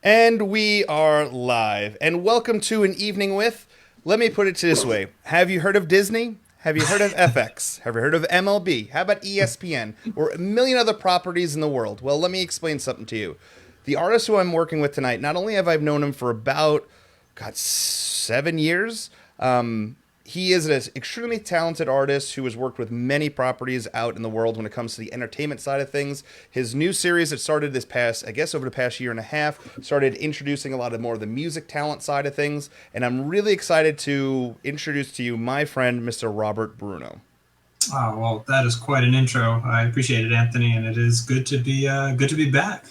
And we are live. And welcome to An Evening With. Let me put it this way. Have you heard of Disney? Have you heard of FX? Have you heard of MLB? How about ESPN? Or a million other properties in the world? Well, let me explain something to you. The artist who I'm working with tonight, not only have I known him for about, God, 7 years, he is an extremely talented artist who has worked with many properties out in the world when it comes to the entertainment side of things. His new series that started this past, I guess, over the past year and a half, started introducing a lot of more of the music talent side of things. And I'm really excited to introduce to you my friend, Mr. Robert Bruno. Oh, well, that is quite an intro. I appreciate it, Anthony, and it is good to be back.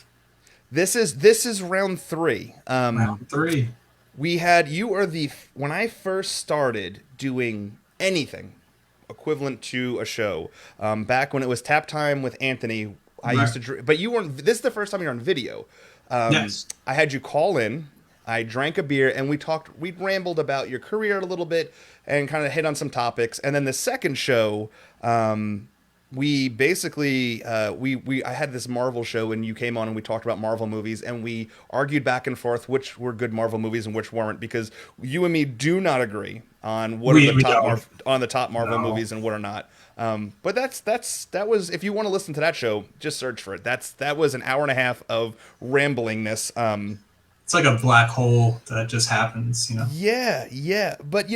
This is round three. Round three. We had you are the when I first started doing anything equivalent to a show, back when it was tap time with Anthony. I used Right. to but you weren't. This is the first time you're on video. Yes. I had you call in. I drank a beer and we talked. We rambled about your career a little bit and kind of hit on some topics. And then the second show, we basically we I had this Marvel show and you came on and we talked about Marvel movies and we argued back and forth which were good Marvel movies and which weren't, because you and me do not agree on what are We the we top don't. on the top Marvel No. movies and what are not. But that was, if you want to listen to that show, just search for it. That was an hour and a half of ramblingness. It's like a black hole that just happens. Yeah, yeah. But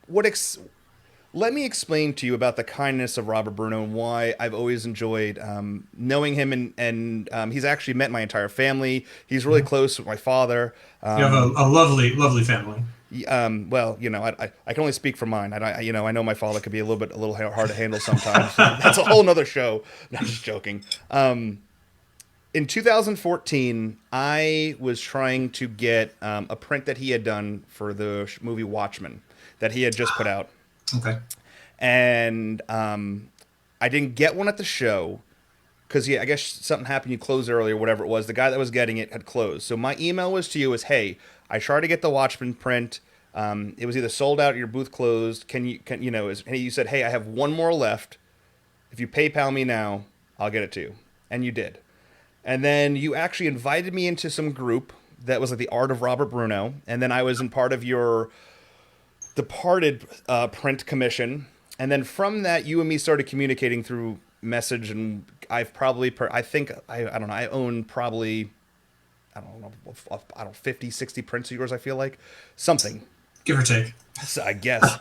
what let me explain to you about the kindness of Robert Bruno and why I've always enjoyed knowing him, and he's actually met my entire family. He's really close with my father. You have a lovely, lovely family. Well, I can only speak for mine. I know my father could be a little hard to handle sometimes. That's a whole nother show. No, I'm just joking. In 2014, I was trying to get a print that he had done for the movie Watchmen that he had just put out, Okay. and I didn't get one at the show because I guess something happened. You closed early or whatever it was. The guy that was getting it had closed. So my email was to you as, "Hey, I tried to get the Watchmen print. It was either sold out or your booth closed. And you said, hey, I have one more left. If you PayPal me now, I'll get it to you." And you did. And then you actually invited me into some group that was like the Art of Robert Bruno. And then I was in part of your departed print commission. And then from that, you and me started communicating through message. And I've probably, I don't know, I own probably, I don't know, 50, 60 prints of yours, I feel like. Something, Give or take. I guess.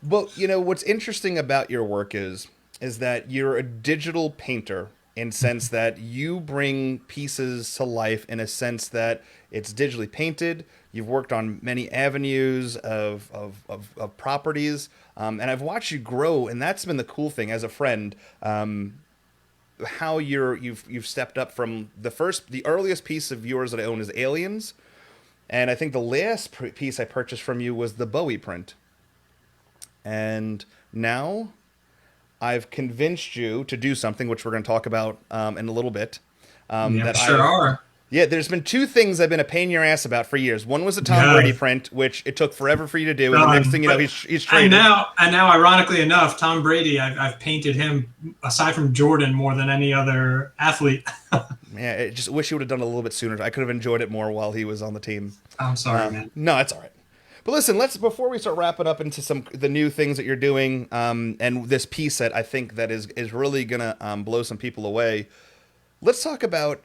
But what's interesting about your work is that you're a digital painter in sense that you bring pieces to life in a sense that it's digitally painted. You've worked on many avenues of properties, and I've watched you grow, and that's been the cool thing as a friend. How you've stepped up from the earliest piece of yours that I own is Aliens, and I think the last piece I purchased from you was the Bowie print, and now I've convinced you to do something, which we're going to talk about in a little bit. Yeah, we That sure I've are. Yeah, there's been two things I've been a pain in your ass about for years. One was the Tom Brady Yeah. print, which it took forever for you to do, and the next Done. thing you know, But he's and traded. now, ironically enough, Tom Brady, I've painted him aside from Jordan more than any other athlete. Yeah, I just wish you would have done it a little bit sooner. I could have enjoyed it more while he was on the team. I'm sorry, man. No, it's all right. But listen, let's before we start wrapping up into some the new things that you're doing, and this piece that I think that is really gonna blow some people away. Let's talk about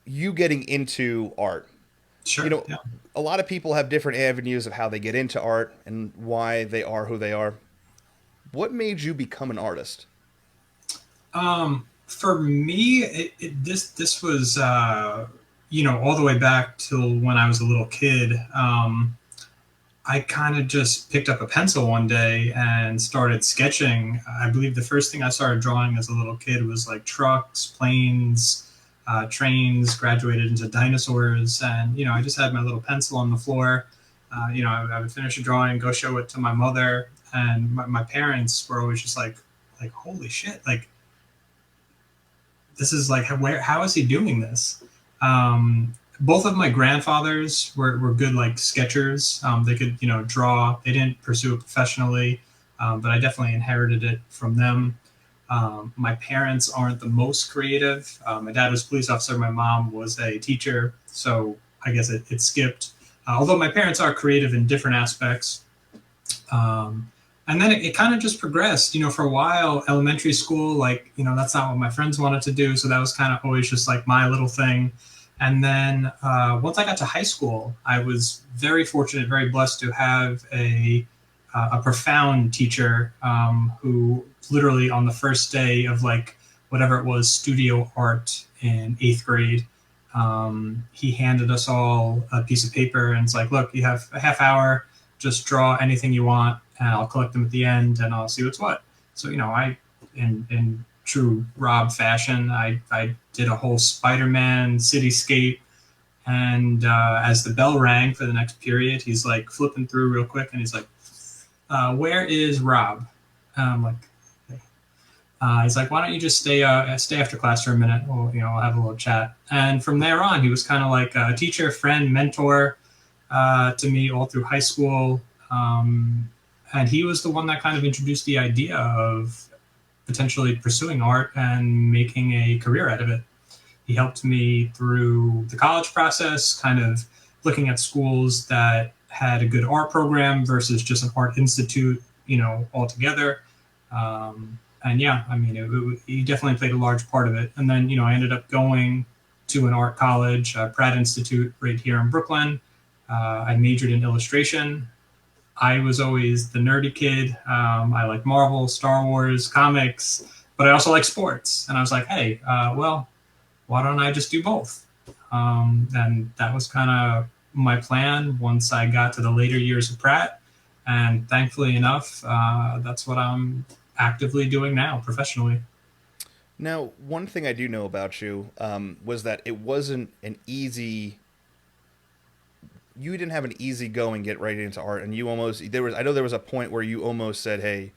you getting into art. You Sure. know, Yeah. a lot of people have different avenues of how they get into art and why they are who they are. What made you become an artist? For me, this was all the way back till when I was a little kid. I kind of just picked up a pencil one day and started sketching. I believe the first thing I started drawing as a little kid was like trucks, planes, trains. Graduated into dinosaurs, and I just had my little pencil on the floor. I would finish a drawing, go show it to my mother, and my parents were always just like, holy shit, like this is like how is he doing this? Both of my grandfathers were good like sketchers. They could draw. They didn't pursue it professionally, but I definitely inherited it from them. My parents aren't the most creative. My dad was a police officer. My mom was a teacher. So I guess it skipped. Although my parents are creative in different aspects. Um, and then it kind of just progressed, for a while, elementary school, like, that's not what my friends wanted to do. So that was kind of always just like my little thing. And then once I got to high school, I was very fortunate, very blessed to have a profound teacher who literally on the first day of like whatever it was, studio art in eighth grade, he handed us all a piece of paper and it's like, look, you have a half hour, just draw anything you want and I'll collect them at the end and I'll see what's what. So, in true Rob fashion, I did a whole Spider-Man cityscape. And as the bell rang for the next period, he's like flipping through real quick and he's like, where is Rob? And I'm like, hey. He's like, why don't you just stay after class for a minute? We'll have a little chat. And from there on, he was kind of like a teacher, friend, mentor to me all through high school. And he was the one that kind of introduced the idea of potentially pursuing art and making a career out of it. He helped me through the college process, kind of looking at schools that had a good art program versus just an art institute, altogether. And yeah, I mean, he definitely played a large part of it. And then, I ended up going to an art college, Pratt Institute right here in Brooklyn. I majored in illustration. I was always the nerdy kid. I like Marvel, Star Wars, comics, but I also like sports. And I was like, hey, well, why don't I just do both? And that was kind of my plan once I got to the later years of Pratt. And thankfully enough, that's what I'm actively doing now professionally. Now, one thing I do know about you was that it wasn't an easy. You didn't have an easy go and get right into art, and you almost there was. I know there was a point where you almost said, "Hey,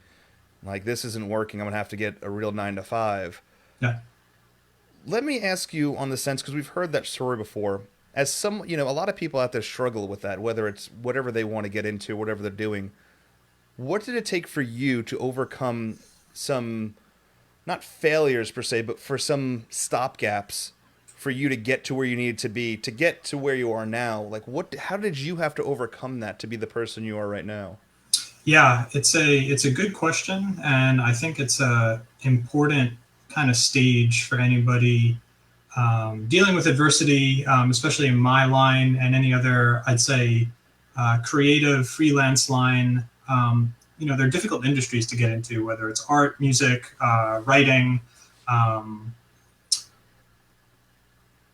like this isn't working. I'm gonna have to get a real 9 to 5." Yeah. Let me ask you on the sense because we've heard that story before. As some, a lot of people out there struggle with that, whether it's whatever they want to get into, whatever they're doing. What did it take for you to overcome some, not failures per se, but for some stopgaps for you to get to where you needed to be, to get to where you are now? Like, how did you have to overcome that to be the person you are right now? Yeah, it's a good question, and I think it's a important kind of stage for anybody dealing with adversity, especially in my line and any other, I'd say, creative freelance line. They're difficult industries to get into, whether it's art, music, writing. Um,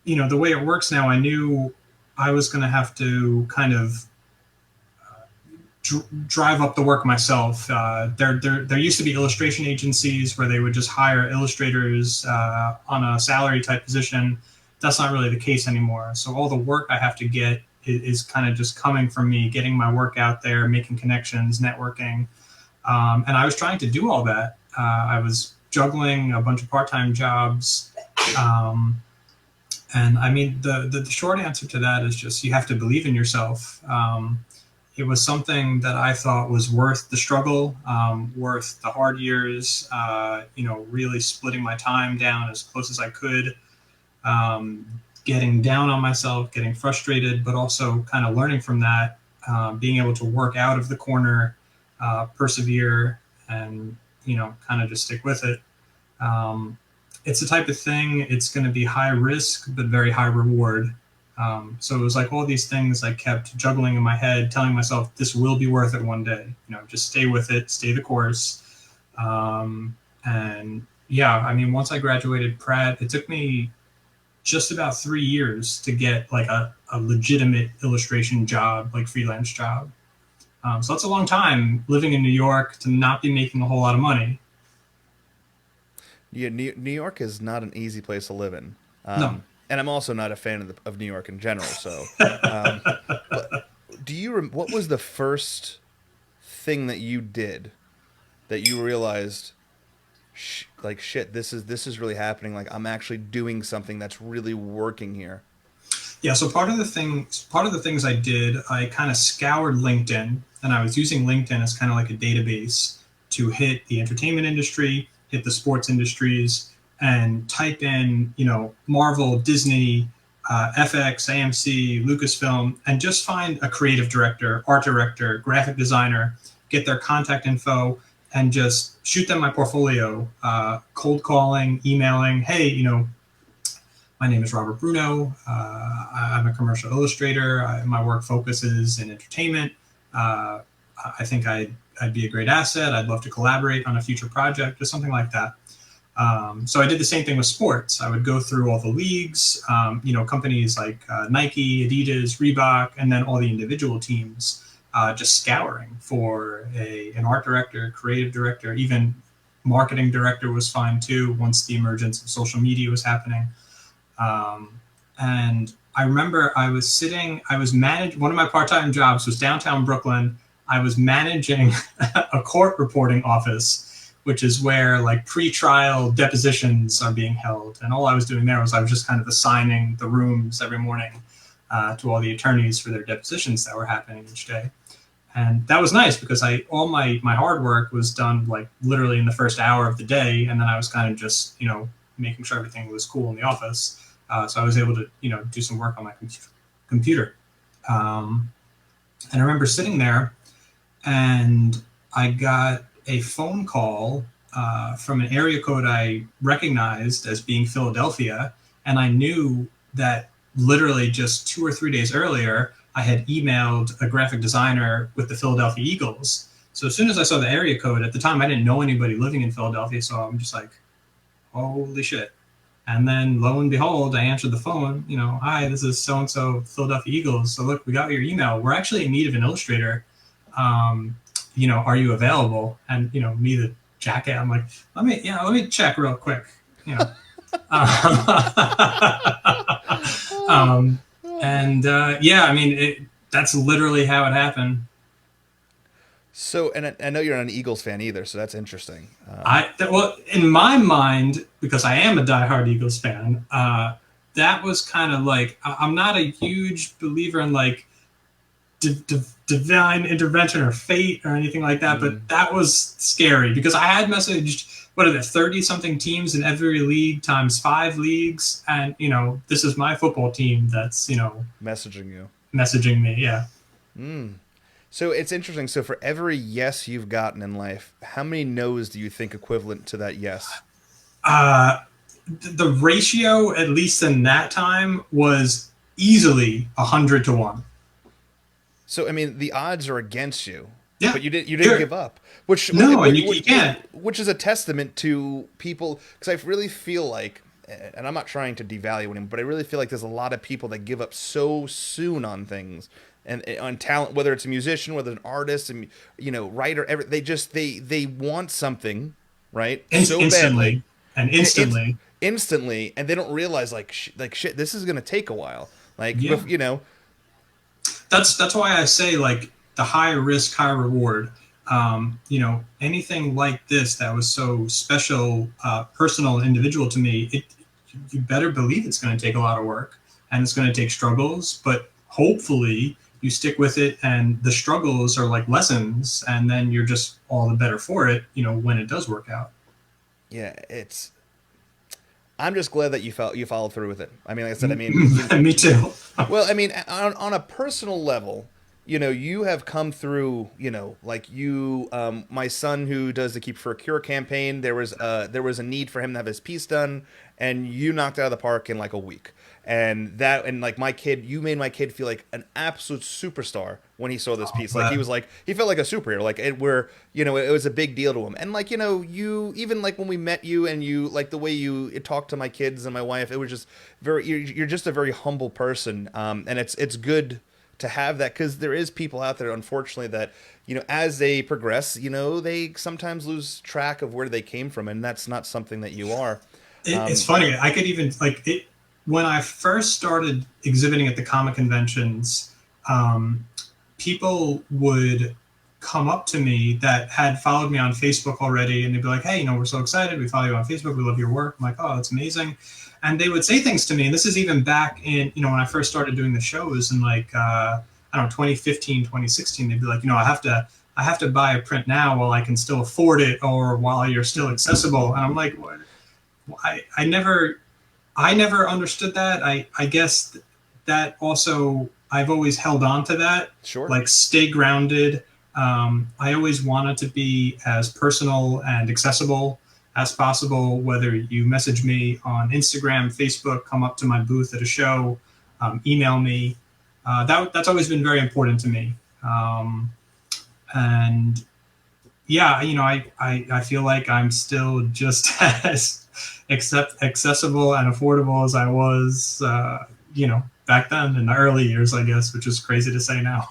the way it works now, I knew I was going to have to kind of drive up the work myself. There used to be illustration agencies where they would just hire illustrators on a salary type position. That's not really the case anymore. So all the work I have to get is kind of just coming from me, getting my work out there, making connections, networking. And I was trying to do all that. I was juggling a bunch of part-time jobs. And I mean, the short answer to that is just you have to believe in yourself. It was something that I thought was worth the struggle, worth the hard years, really splitting my time down as close as I could, getting down on myself, getting frustrated, but also kind of learning from that, being able to work out of the corner, persevere, and, kind of just stick with it. It's the type of thing, it's going to be high risk, but very high reward. So it was like all these things I kept juggling in my head, telling myself this will be worth it one day. Just stay with it, stay the course. And yeah, I mean, once I graduated Pratt, it took me just about 3 years to get like a legitimate illustration job, like freelance job. So that's a long time living in New York to not be making a whole lot of money. Yeah, New York is not an easy place to live in. No. And I'm also not a fan of New York in general. So, but what was the first thing that you did that you realized, like shit, this is really happening. Like I'm actually doing something that's really working here. Yeah, so part of the things I did, I kind of scoured LinkedIn, and I was using LinkedIn as kind of like a database to hit the entertainment industry, hit hit the sports industries and type in, Marvel, Disney, FX, AMC, Lucasfilm, and just find a creative director, art director, graphic designer, get their contact info, and just shoot them my portfolio, cold calling, emailing, hey, my name is Robert Bruno. I'm a commercial illustrator. My work focuses in entertainment. I think I'd be a great asset. I'd love to collaborate on a future project or something like that. So I did the same thing with sports. I would go through all the leagues, companies like Nike, Adidas, Reebok, and then all the individual teams, just scouring for an art director, creative director, even marketing director was fine too once the emergence of social media was happening. And I remember one of my part-time jobs was downtown Brooklyn. I was managing a court reporting office, which is where like pre-trial depositions are being held. And all I was doing there was I was just kind of assigning the rooms every morning to all the attorneys for their depositions that were happening each day. And that was nice because all my hard work was done like literally in the first hour of the day. And then I was kind of just, making sure everything was cool in the office. So I was able to, do some work on my computer. And I remember sitting there and I got a phone call from an area code I recognized as being Philadelphia. And I knew that literally just 2 or 3 days earlier, I had emailed a graphic designer with the Philadelphia Eagles. So as soon as I saw the area code, at the time, I didn't know anybody living in Philadelphia. So I'm just like, holy shit. And then lo and behold, I answered the phone, hi, this is so-and-so Philadelphia Eagles. So look, we got your email. We're actually in need of an illustrator. Are you available? And, me, the jackass, I'm like, let me check real quick. That's literally how it happened. So, and I know you're not an Eagles fan either, so that's interesting. In my mind, because I am a diehard Eagles fan, that was kind of like, I'm not a huge believer in like divine intervention or fate or anything like that, but that was scary because I had messaged, 30 something teams in every league times 5 leagues. And, this is my football team that's, messaging me. Yeah. So it's interesting. So for every yes you've gotten in life, how many no's do you think equivalent to that yes? The ratio, at least in that time, was easily 100 to 1. So I mean, the odds are against you. Yeah, but you didn't give up, which you can't. Which is a testament to people, because I really feel like, and I'm not trying to devalue anyone, but I really feel like there's a lot of people that give up so soon on things. And on talent, whether it's a musician, whether an artist, and writer, they want something, right? So instantly, badly, instantly, and they don't realize like shit. This is gonna take a while. That's why I say like the high risk, high reward. Anything like this that was so special, personal, individual to me, you better believe it's going to take a lot of work and it's going to take struggles, but hopefully you stick with it and the struggles are like lessons and then you're just all the better for it, when it does work out. Yeah, I'm just glad that you followed through with it. I mean, like I said, me too. Well, I mean, on a personal level, you have come through, my son who does the Keep for a Cure campaign, there was a need for him to have his piece done, and you knocked it out of the park in like a week. And like my kid, you made my kid feel like an absolute superstar when he saw this piece. Like he felt like a superhero. Like it was a big deal to him. And like, you even like when we met you and you like the way you talked to my kids and my wife, it was just you're just a very humble person. And it's good to have that, because there is people out there, unfortunately, that as they progress, they sometimes lose track of where they came from, and that's not something that you are. It's funny. I could even like it when I first started exhibiting at the comic conventions. People would come up to me that had followed me on Facebook already, and they'd be like, "Hey, we're so excited. We follow you on Facebook. We love your work." I'm like, "Oh, that's amazing." And they would say things to me, and this is even back in, when I first started doing the shows in like, 2015, 2016, they'd be like, I have to I have to buy a print now while I can still afford it or while you're still accessible. And I'm like, what? I never understood that. I guess that also, I've always held on to that, Sure. like stay grounded. I always wanted to be as personal and accessible as possible, whether you message me on Instagram, Facebook, come up to my booth at a show, email me. That's always been very important to me. And yeah, I feel like I'm still just as accessible and affordable as I was, back then in the early years, I guess, which is crazy to say now.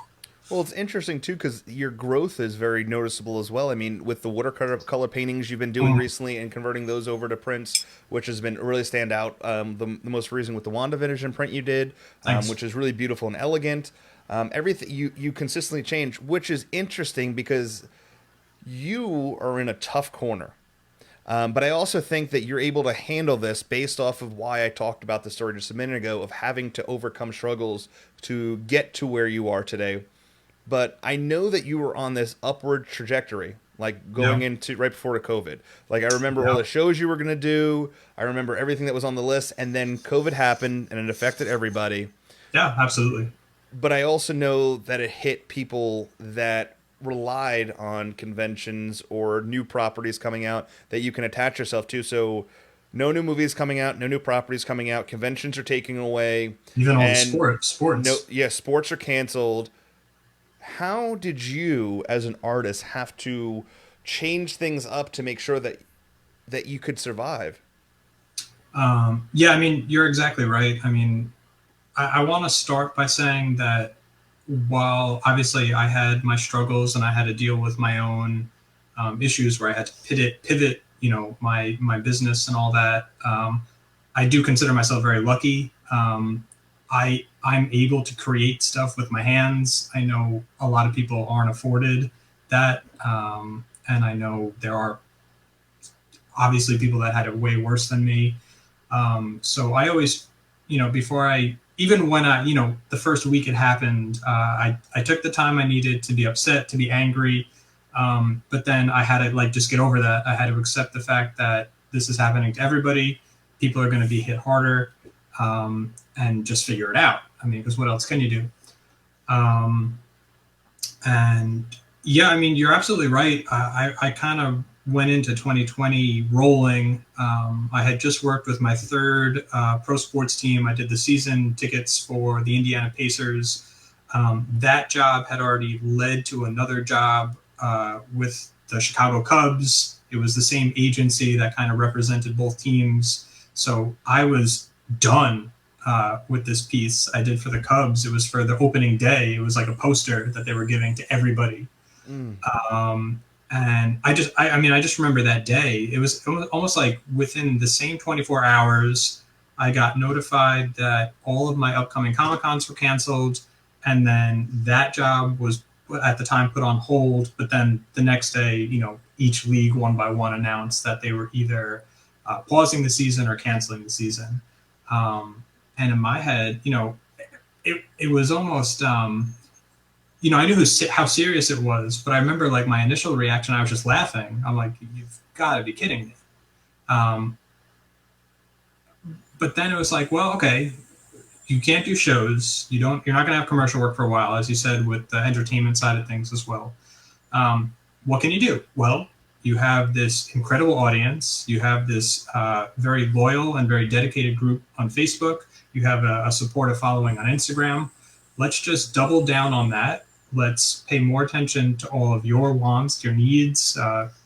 Well, it's interesting too because your growth is very noticeable as well. I mean, with the watercolor paintings you've been doing Mm, recently and converting those over to prints, which has been really stand out. The most recent with the WandaVision print you did, thanks. which is really beautiful and elegant. Everything you consistently change, which is interesting because you are in a tough corner. But I also think that you're able to handle this based off of why I talked about the story just a minute ago of having to overcome struggles to get to where you are today. But I know that you were on this upward trajectory, like going Yeah, into right before the COVID. Like I remember all yeah, the shows you were going to do. I remember everything that was on the list, and then COVID happened, and it affected everybody. yeah, absolutely. But I also know that it hit people that relied on conventions or new properties coming out that you can attach yourself to. So no new movies coming out, no new properties coming out, conventions are taking away, Even all the and no, sports. yeah, sports are canceled. How did you as an artist have to change things up to make sure that you could survive? Yeah, I mean, you're exactly right. I mean, I want to start by saying that while obviously I had my struggles and I had to deal with my own issues where I had to pivot, my business and all that. I do consider myself very lucky. I'm able to create stuff with my hands. I know a lot of people aren't afforded that, and I know there are obviously people that had it way worse than me. So I always, before I, even when the first week it happened, I took the time I needed to be upset, to be angry. But then I had to like just get over that. I had to accept the fact that this is happening to everybody. People are going to be hit harder, and just figure it out. I mean, because what else can you do? Um, and yeah, I mean, you're absolutely right. I kind of went into 2020 rolling. I had just worked with my third pro sports team. I did the season tickets for the Indiana Pacers. That job had already led to another job with the Chicago Cubs. It was the same agency that kind of represented both teams. So I was done with this piece I did for the Cubs. It was for the opening day. It was like a poster that they were giving to everybody. Mm. And I just remember that day. It was almost like within the same 24 hours, I got notified that all of my upcoming Comic Cons were canceled. And then that job was at the time put on hold. But then the next day, each league one by one announced that they were either pausing the season or canceling the season. Um, and in my head, it was almost, I knew how serious it was, but I remember like my initial reaction, I was just laughing. I'm like, you've got to be kidding me. Um, but then it was like, well, okay, you can't do shows. You're not going to have commercial work for a while, as you said, with the entertainment side of things as well. What can you do? Well, you have this incredible audience. You have this very loyal and very dedicated group on Facebook. You have a supportive following on Instagram. Let's just double down on that. Let's pay more attention to all of your wants, your needs,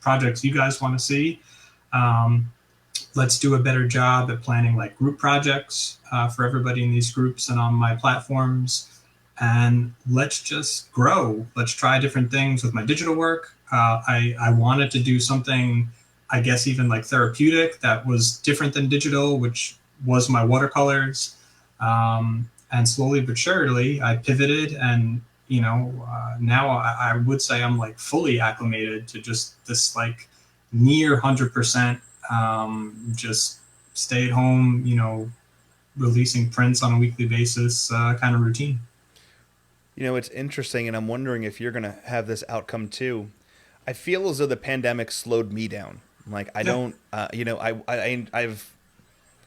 projects you guys want to see. Um, let's do a better job at planning like group projects for everybody in these groups and on my platforms. And let's just grow. Let's try different things with my digital work. I wanted to do something, I guess, even like therapeutic that was different than digital, which was my watercolors. And slowly but surely, I pivoted, and now I would say I'm like fully acclimated to just this like near 100% just stay at home, releasing prints on a weekly basis kind of routine. It's interesting, and I'm wondering if you're going to have this outcome too. I feel as though the pandemic slowed me down. Like I Yeah. don't, I've,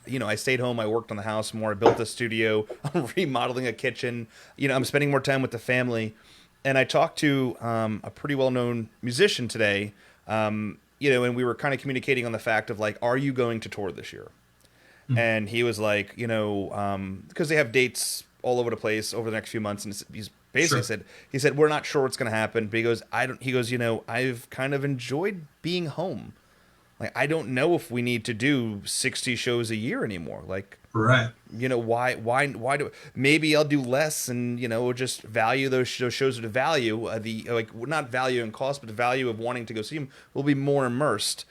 I stayed home. I worked on the house more. I built a studio. I'm remodeling a kitchen. I'm spending more time with the family. And I talked to a pretty well-known musician today. And we were kind of communicating on the fact of like, are you going to tour this year? Mm. And he was like, because they have dates all over the place over the next few months, and he's basically Sure. said, he said we're not sure what's going to happen. But he goes, I don't. He goes, I've kind of enjoyed being home. Like I don't know if we need to do 60 shows a year anymore. Like Right. why do maybe I'll do less and just value those shows at a value the like not value and cost but the value of wanting to go see them will be more immersed.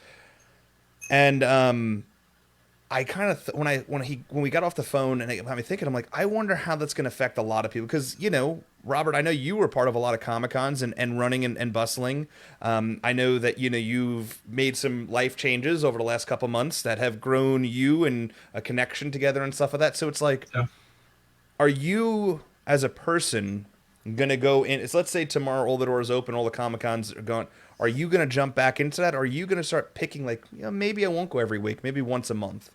And I kind of when we got off the phone and it got me thinking, I'm like, I wonder how that's going to affect a lot of people because Robert, I know you were part of a lot of Comic Cons and running and bustling. I know that you've made some life changes over the last couple months that have grown you and a connection together and stuff like that. So it's like, Yeah. are you as a person gonna go in? It's let's say tomorrow all the doors open, all the Comic Cons are gone. Are you gonna jump back into that? Or are you gonna start picking like, maybe I won't go every week, maybe once a month?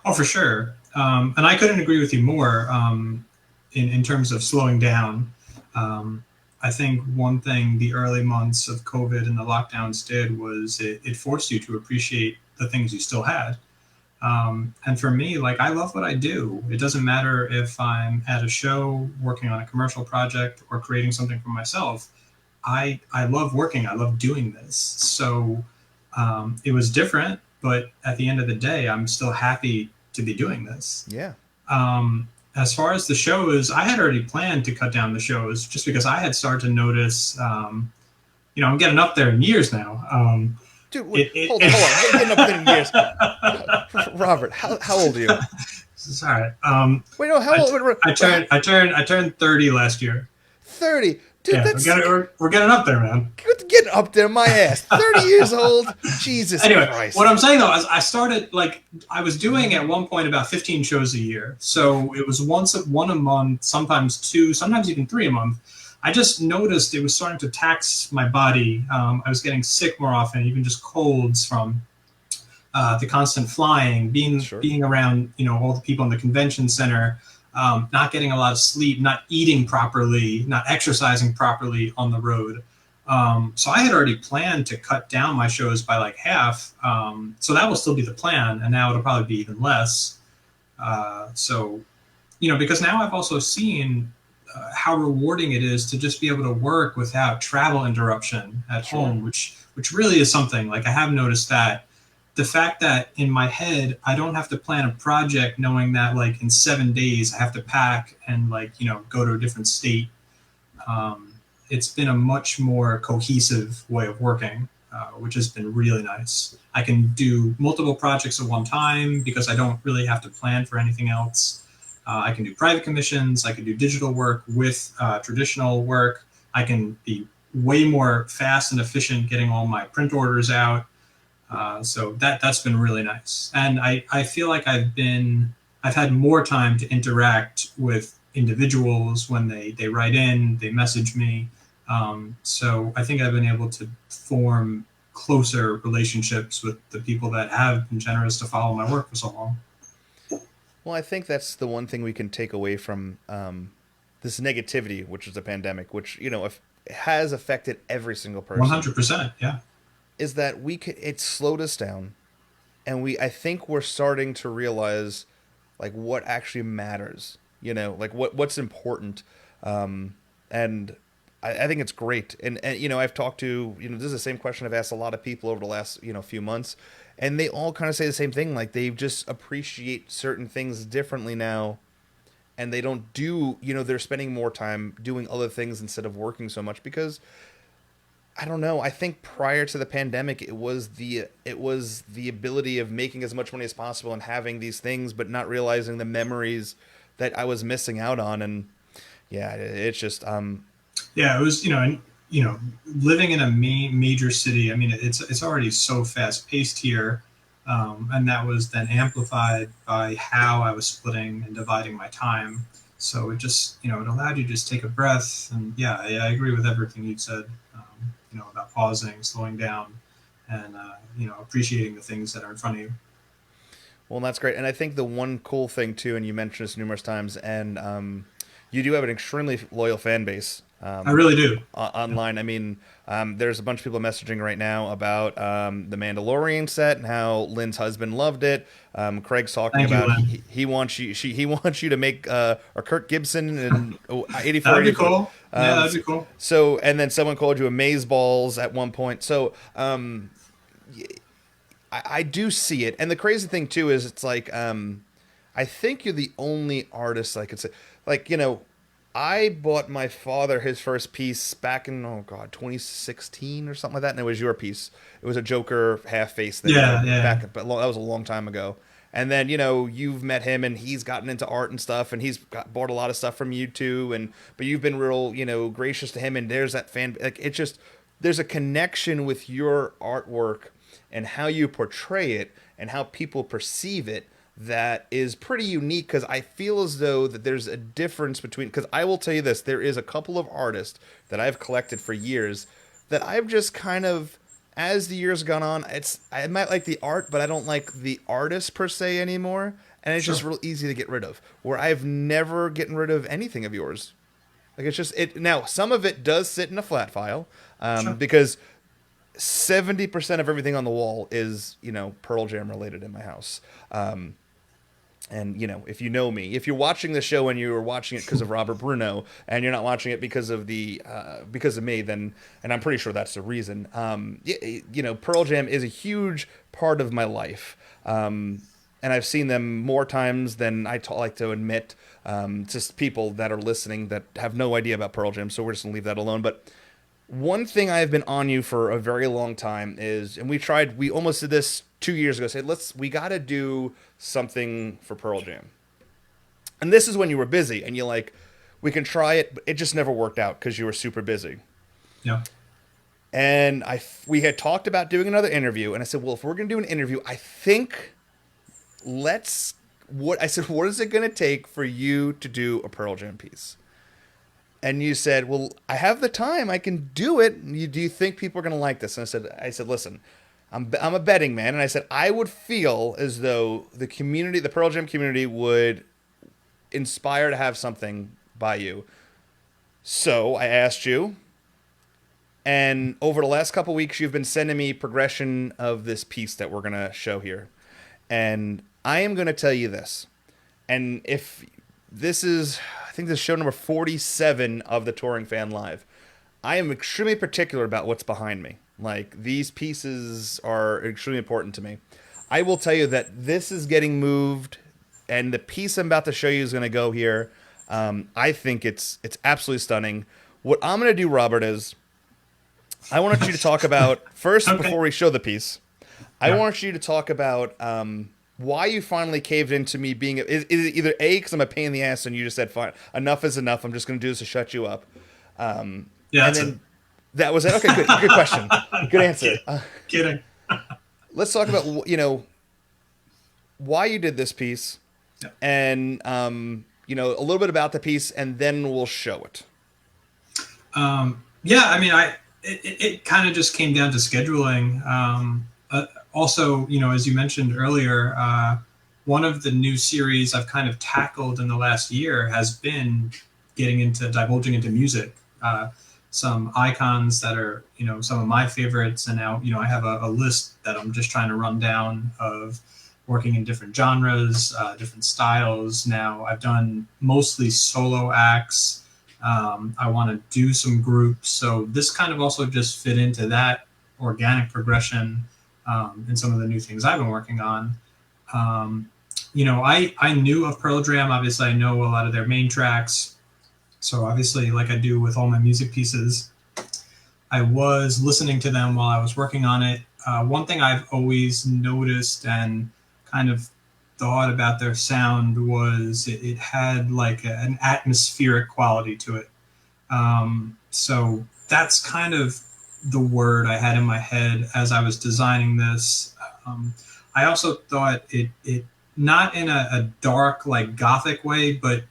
Oh, for sure. And I couldn't agree with you more in terms of slowing down. I think one thing the early months of COVID and the lockdowns did was it forced you to appreciate the things you still had. And for me, like I love what I do. It doesn't matter if I'm at a show, working on a commercial project, or creating something for myself. I love working. I love doing this. So it was different, but at the end of the day, I'm still happy to be doing this. Yeah. As far as the shows, I had already planned to cut down the shows just because I had started to notice, I'm getting up there in years now. Dude, It, it, hold on. We're getting up there in years. Robert, how old are you? Sorry. Wait, no, how I, old? I turned 30 last year. 30. Dude, Yeah, that's we're getting up there, man. getting up there, my ass. 30 years old. Jesus Anyway, Christ. what I'm saying though is I started I was doing at one point about 15 shows a year. So it was one a month, sometimes two, sometimes even three a month. I just noticed it was starting to tax my body. I was getting sick more often, even just colds from the constant flying, Sure. being around, all the people in the convention center, not getting a lot of sleep, not eating properly, not exercising properly on the road. So I had already planned to cut down my shows by like half. So that will still be the plan, and now it'll probably be even less. Because now I've also seen how rewarding it is to just be able to work without travel interruption at Sure. home, which really is something. Like I have noticed that the fact that in my head I don't have to plan a project knowing that like in 7 days I have to pack and go to a different state. It's been a much more cohesive way of working, which has been really nice. I can do multiple projects at one time because I don't really have to plan for anything else. I can do private commissions. I can do digital work with traditional work. I can be way more fast and efficient getting all my print orders out. So that's been really nice. And I feel like I've had more time to interact with individuals when they write in, they message me. So I think I've been able to form closer relationships with the people that have been generous to follow my work for so long. Well, I think that's the one thing we can take away from this negativity, which is the pandemic, which, has affected every single person, 100%. Yeah. is that it slowed us down. And I think we're starting to realize like what actually matters, like what's important. And I think it's great. And I've talked to, this is the same question I've asked a lot of people over the last, few months. And they all kind of say the same thing. Like they just appreciate certain things differently now. And they don't they're spending more time doing other things instead of working so much because I don't know. I think prior to the pandemic, it was the ability of making as much money as possible and having these things, but not realizing the memories that I was missing out on. And yeah, it's just Yeah, it was, living in a major city. I mean, it's already so fast paced here, and that was then amplified by how I was splitting and dividing my time. So it just, it allowed you to just take a breath. And yeah, I agree with everything you said, about pausing, slowing down, and, appreciating the things that are in front of you. Well, that's great. And I think the one cool thing too, and you mentioned this numerous times, and you do have an extremely loyal fan base I really do. Yeah. online. I mean, there's a bunch of people messaging right now about the Mandalorian set and how Lynn's husband loved it. Craig's talking Thank you, about Lynn. he wants you he wants you to make or Kirk Gibson and 84, That'd be 84. cool. Yeah, that'd be cool. So and then someone called you amaze balls at one point. So I do see it, and the crazy thing too is it's like I think you're the only artist I could say. Like, I bought my father his first piece back in, oh God, 2016 or something like that, and it was your piece. It was a Joker half face thing Yeah, yeah. back, but that was a long time ago. And then you've met him, and he's gotten into art and stuff, and bought a lot of stuff from you too. And but you've been real, gracious to him, and there's that fan like it's just there's a connection with your artwork and how you portray it and how people perceive it that is pretty unique, because I feel as though that there's a difference between, because I will tell you this, there is a couple of artists that I've collected for years that I've just kind of, as the years gone on, I might like the art, but I don't like the artist per se anymore, and it's just Sure, real easy to get rid of, where I've never gotten rid of anything of yours. Like, it's just it now, some of it does sit in a flat file, sure. because 70% of everything on the wall is, Pearl Jam related in my house. And if you know me, if you're watching the show and you were watching it because of Robert Bruno, and you're not watching it because of me, then, and I'm pretty sure that's the reason. Pearl Jam is a huge part of my life, and I've seen them more times than like to admit. Just people that are listening that have no idea about Pearl Jam, so we're just gonna leave that alone. But one thing I've been on you for a very long time is, and we almost did this 2 years ago, said, we got to do something for Pearl Jam. And this is when you were busy, and you're like, we can try it, but it just never worked out because you were super busy. Yeah. And we had talked about doing another interview, and I said, well, if we're going to do an interview, I think I said, what is it going to take for you to do a Pearl Jam piece? And you said, well, I have the time. I can do it. Do you think people are going to like this? And I said, listen, I'm a betting man. And I said, I would feel as though the Pearl Jam community would inspire to have something by you. So I asked you, and over the last couple weeks, you've been sending me progression of this piece that we're going to show here. And I am going to tell you this. And if this is, I think this is show number 47 of the Touring Fan Live. I am extremely particular about what's behind me. Like, these pieces are extremely important to me. I will tell you that this is getting moved, and the piece I'm about to show you is going to go here. I think it's absolutely stunning. What I'm going to do, Robert, is I want you to talk about, first, Okay. before we show the piece, I Yeah. want you to talk about why you finally caved into me being, is it either A, because I'm a pain in the ass and you just said, fine, enough is enough, I'm just going to do this to shut you up. Yeah, And that's it. then that was it. Okay, good question. Good answer. Kidding. Let's talk about, why you did this piece, Yeah. and, a little bit about the piece, and then we'll show it. Yeah, I mean, it kind of just came down to scheduling. Also, as you mentioned earlier, one of the new series I've kind of tackled in the last year has been divulging into music. Some icons that are, some of my favorites, and now, I have a list that I'm just trying to run down of working in different genres, different styles. Now I've done mostly solo acts. I want to do some groups. So this kind of also just fit into that organic progression, and some of the new things I've been working on. I knew of Pearl Jam. Obviously, I know a lot of their main tracks. So obviously, like I do with all my music pieces, I was listening to them while I was working on it. One thing I've always noticed and kind of thought about their sound was it had like an atmospheric quality to it. So that's kind of the word I had in my head as I was designing this. I also thought it not in a dark, like gothic way, but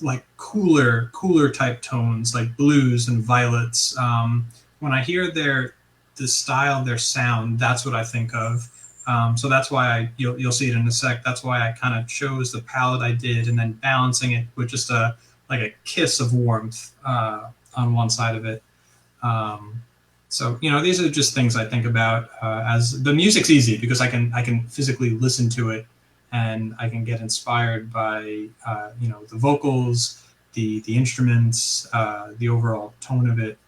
like cooler type tones like blues and violets. When I hear the style, their sound, that's what I think of. So that's why you'll see it in a sec. That's why I kind of chose the palette I did, and then balancing it with just a like a kiss of warmth on one side of it. Um, so these are just things I think about. As the music's easy because I can physically listen to it, and I can get inspired by the vocals, the instruments, the overall tone of it.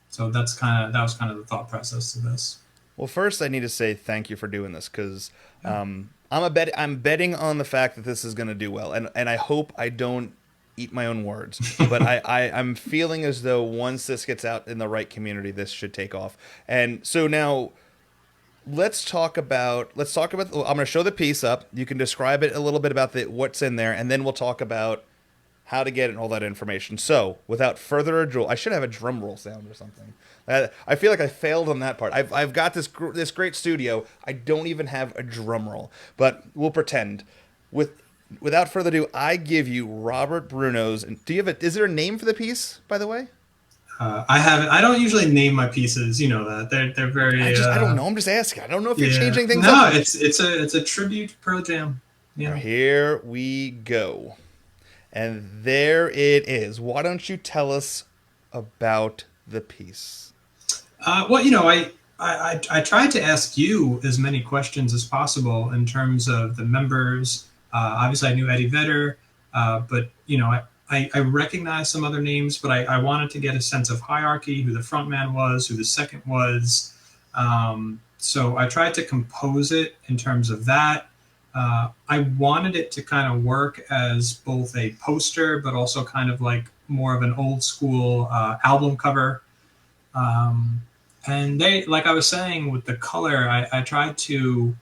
So that was kind of the thought process to this. Well, first I need to say thank you for doing this because I'm betting on the fact that this is going to do well, and I hope I don't eat my own words, but I'm feeling as though once this gets out in the right community, this should take off. And so now let's talk about. I'm going to show the piece up. You can describe it a little bit about what's in there, and then we'll talk about how to get it and all that information. So, without further ado, I should have a drum roll sound or something. I feel like I failed on that part. I've got this great studio. I don't even have a drum roll, but we'll pretend. Without further ado, I give you Robert Bruno's. Do you have a? Is there a name for the piece, by the way? I haven't. I don't usually name my pieces. You know that they're very. I don't know. I'm just asking. I don't know if you're Yeah. changing things No, up. it's a tribute to Pearl Jam. Yeah. Here we go. And there it is. Why don't you tell us about the piece? Well, I tried to ask you as many questions as possible in terms of the members. Obviously, I knew Eddie Vedder, but I recognized some other names, but I wanted to get a sense of hierarchy, who the front man was, who the second was. So I tried to compose it in terms of that. I wanted it to kind of work as both a poster, but also kind of like more of an old school album cover. And like I was saying with the color, I tried to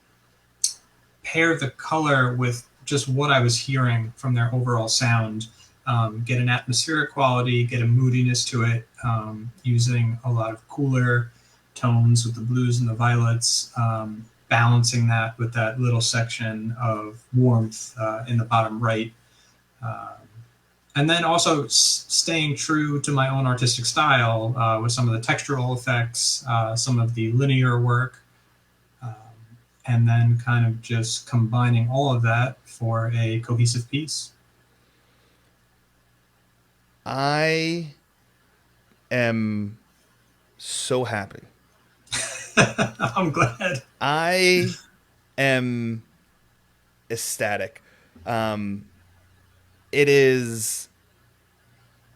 pair the color with just what I was hearing from their overall sound, get an atmospheric quality, get a moodiness to it, using a lot of cooler tones with the blues and the violets, balancing that with that little section of warmth in the bottom right. Um, and then also staying true to my own artistic style with some of the textural effects, some of the linear work, um, and then kind of just combining all of that for a cohesive piece. I am so happy. I'm glad. I am ecstatic. Um, it is.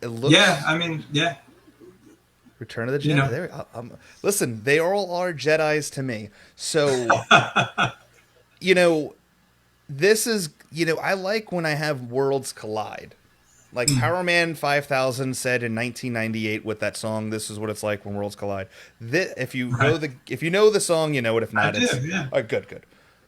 It looks. Yeah, I mean, yeah, Return of the you Jedi. know, Listen, they all are Jedi's to me. So you know, this is. I like when I have worlds collide. Like Power Man 5000 said in 1998 with that song, "This is what it's like when worlds collide." If you know right. the song, you know it. If I not, do, it's yeah. good.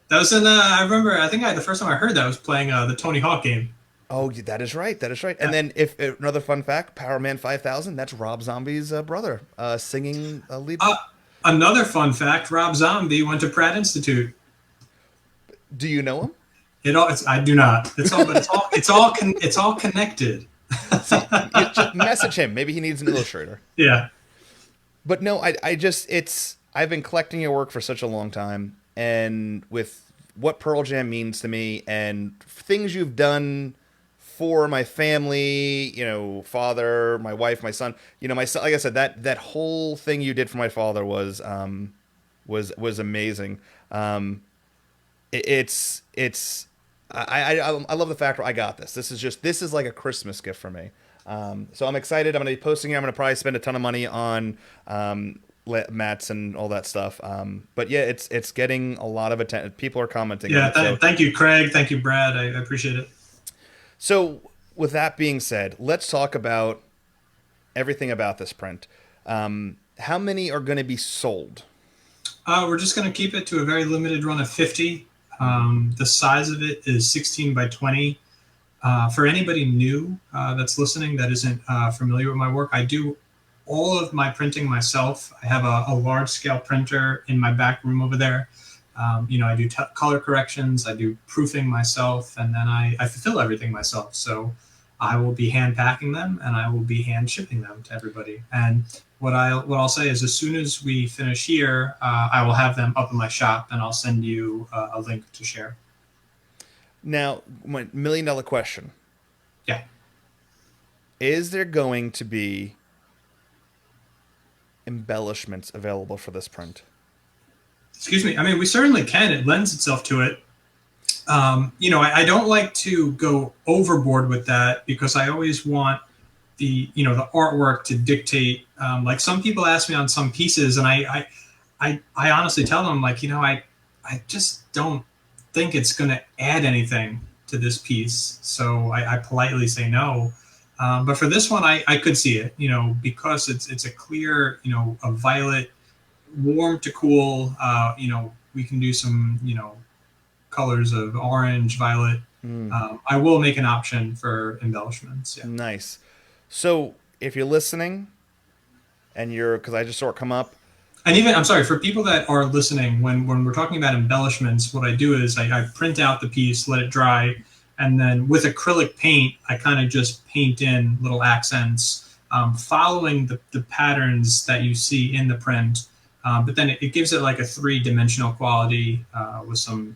That was in. I remember. I think the first time I heard that was playing the Tony Hawk game. Oh, that is right. That is right. And Yeah. then, if another fun fact, Power Man 5000, that's Rob Zombie's brother, singing lead. Uh, Another fun fact: Rob Zombie went to Pratt Institute. Do you know him? I do not. It's all connected. See, you just message him. Maybe he needs an illustrator. Yeah. But no, I've been collecting your work for such a long time, and with what Pearl Jam means to me, and things you've done for my family, father, my wife, my son, my son, like I said, that whole thing you did for my father was amazing. It's I love the fact that I got this. This is like a Christmas gift for me. So I'm excited. I'm going to be posting it. I'm going to probably spend a ton of money on mats and all that stuff. But yeah, it's getting a lot of attention. People are commenting on Yeah. it. So Thank you, Craig. Thank you, Brad. I appreciate it. so with that being said, let's talk about everything about this print. How many are going to be sold? We're just going to keep it to a very limited run of 50. The size of it is 16 by 20. For anybody new that's listening that isn't familiar with my work, I do all of my printing myself. I have a large scale printer in my back room over there. I do color corrections, I do proofing myself, and then I fulfill everything myself. So I will be hand packing them and I will be hand shipping them to everybody. And what I'll say is, as soon as we finish here, I will have them up in my shop, and I'll send you a link to share. Now, my $1 million question: Yeah. is there going to be embellishments available for this print? Excuse me. I mean, we certainly can. It lends itself to it. I don't like to go overboard with that because I always want the artwork to dictate. Like some people ask me on some pieces, and I honestly tell them, like, I just don't think it's going to add anything to this piece. So I politely say no. But for this one, I could see it, because it's a clear, a violet, warm to cool. We can do some, colors of orange, violet. I will make an option for embellishments. Yeah. Nice. So if you're listening and because I just saw it come up. And even, I'm sorry, for people that are listening, when we're talking about embellishments, what I do is I print out the piece, let it dry, and then with acrylic paint, I kind of just paint in little accents, following the patterns that you see in the print. But then it gives it like a three-dimensional quality, with some,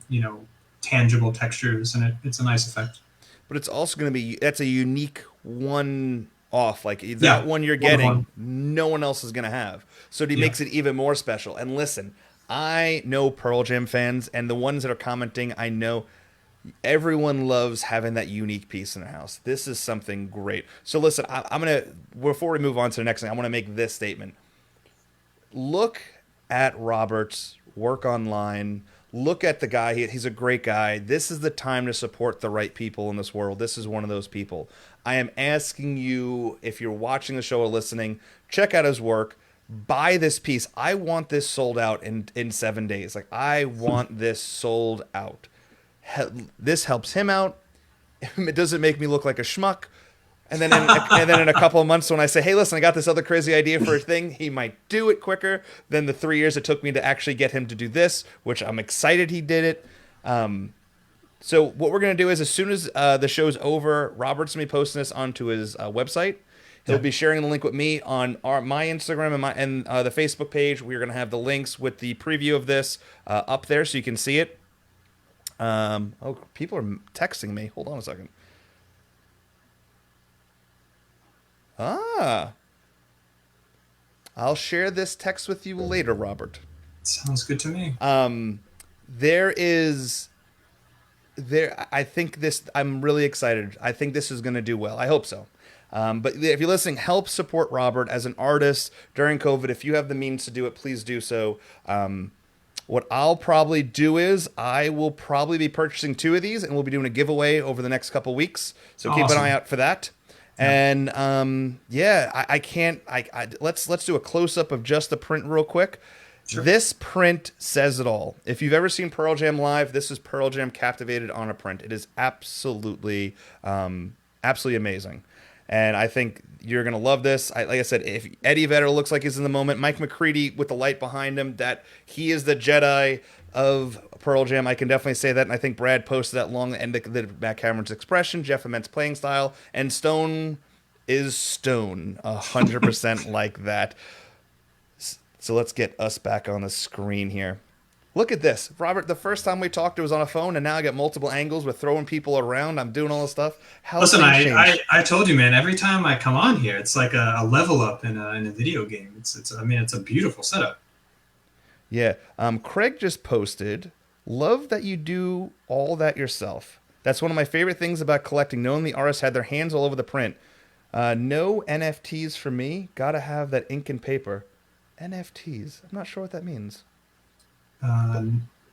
tangible textures, and it's a nice effect. But it's also going to be, that's a unique one off. Like that Yeah, one you're one of getting, one. no one else is going to have. So he Yeah. makes it even more special. And listen, I know Pearl Jam fans, and the ones that are commenting, I know everyone loves having that unique piece in their house. This is something great. So listen, I'm going to, before we move on to the next thing, I want to make this statement. Look at Robert's work online. Look at the guy. He's a great guy. This is the time to support the right people in this world. This is one of those people. I am asking you, if you're watching the show or listening, check out his work. Buy this piece. I want this sold out in 7 days. Like, I want this sold out. This helps him out. It doesn't make me look like a schmuck. And then in a couple of months, when I say, "Hey, listen, I got this other crazy idea for a thing," he might do it quicker than the 3 years it took me to actually get him to do this, which I'm excited he did it. So what we're gonna do is, as soon as the show's over, Robert's gonna be posting this onto his website. He'll Yeah. be sharing the link with me on my Instagram and the Facebook page. We're gonna have the links with the preview of this up there, so you can see it. People are texting me. Hold on a second. I'll share this text with you later, Robert. Sounds good to me. There is there I think this I'm really excited. I think this is going to do well. I hope so. But if you're listening, help support Robert as an artist during COVID. If you have the means to do it, please do so. What I'll probably do is I will probably be purchasing 2 of these, and we'll be doing a giveaway over the next couple weeks. So keep an Awesome. eye out for that. And I can't. Let's do a close up of just the print real quick. Sure. This print says it all. If you've ever seen Pearl Jam live, this is Pearl Jam captivated on a print. It is absolutely amazing. And I think you're gonna love this. Like I said, if Eddie Vedder looks like he's in the moment, Mike McCready with the light behind him, that he is the Jedi of Pearl Jam. I can definitely say that, and I think Brad posted that long, and the Matt Cameron's expression, Jeff Ament's playing style, and Stone is Stone, 100% like that. So let's get us back on the screen here. Look at this, Robert. The first time we talked, it was on a phone, and now I got multiple angles. We're throwing people around. I'm doing all this stuff. How Listen, things change. I told you, man. Every time I come on here, it's like a level up in a video game. It's a beautiful setup. Yeah. Craig just posted, "Love that you do all that yourself. That's one of my favorite things about collecting, knowing the artists had their hands all over the print. No NFTs for me. Gotta have that ink and paper." NFTs. I'm not sure what that means. Uh,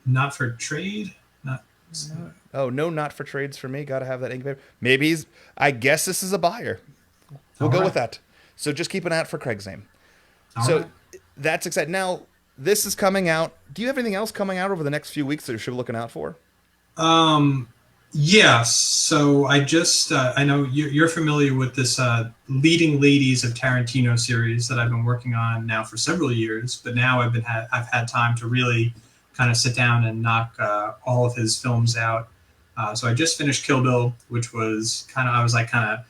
Not for trade. Not. Oh, no, not for trades for me. Gotta have that ink and paper. Maybe I guess this is a buyer. We'll All go right. with that. So just keep an eye out for Craig's name. All So right. that's exciting. Now, this is coming out. Do you have anything else coming out over the next few weeks that you should be looking out for? Yeah. So I know you're familiar with this Leading Ladies of Tarantino series that I've been working on now for several years, but now I've had time to really kind of sit down and knock all of his films out. So I just finished Kill Bill, which was I was like kind of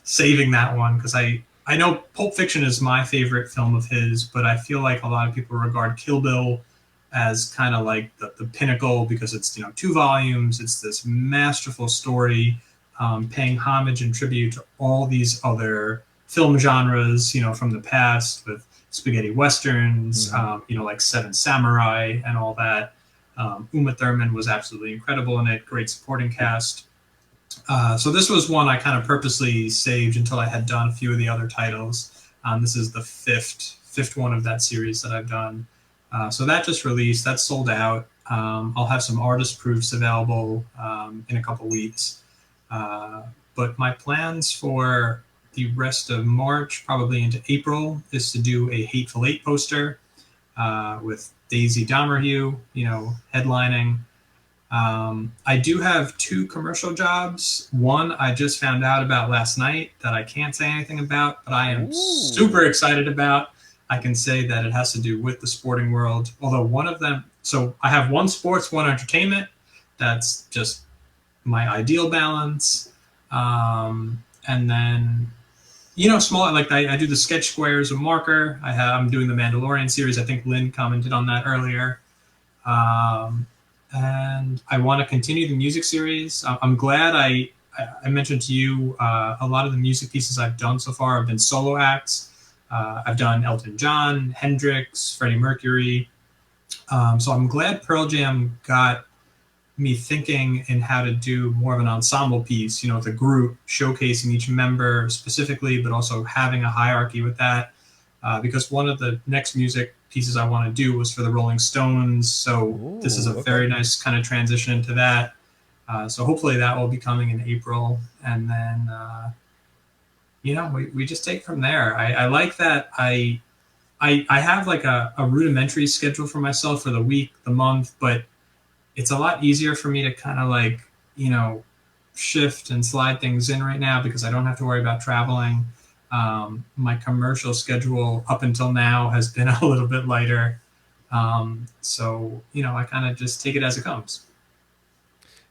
saving that one because I know Pulp Fiction is my favorite film of his, but I feel like a lot of people regard Kill Bill as kind of like the pinnacle because it's, you know, 2 volumes. It's this masterful story, paying homage and tribute to all these other film genres, you know, from the past with spaghetti westerns, Mm-hmm. you know, like Seven Samurai and all that. Uma Thurman was absolutely incredible in it. Great supporting cast. So this was one I kind of purposely saved until I had done a few of the other titles. This is the fifth one of that series that I've done. So that just released. That's sold out. I'll have some artist proofs available in a couple weeks. But my plans for the rest of March, probably into April, is to do a Hateful Eight poster with Daisy Domerhue, you know, headlining. I do have 2 commercial jobs. One I just found out about last night that I can't say anything about, but I am Ooh. super excited about. I can say that it has to do with the sporting world. Although one of them, so I have one sports, one entertainment. That's just my ideal balance. And then, you know, small, like I do the sketch squares of marker. I'm doing the Mandalorian series. I think Lynn commented on that earlier. Um, and I want to continue the music series. I'm glad I mentioned to you a lot of the music pieces I've done so far have been solo acts. I've done Elton John, Hendrix, Freddie Mercury. So I'm glad Pearl Jam got me thinking in how to do more of an ensemble piece, you know, with a group showcasing each member specifically, but also having a hierarchy with that. Because one of the next music pieces I want to do was for the Rolling Stones. So this is a Ooh, okay. very nice kind of transition into that. So hopefully that will be coming in April. And then, you know, we just take from there. I like that I have like a rudimentary schedule for myself for the week, the month, but it's a lot easier for me to kind of like, you know, shift and slide things in right now because I don't have to worry about traveling. My commercial schedule up until now has been a little bit lighter. So, you know, I kind of just take it as it comes.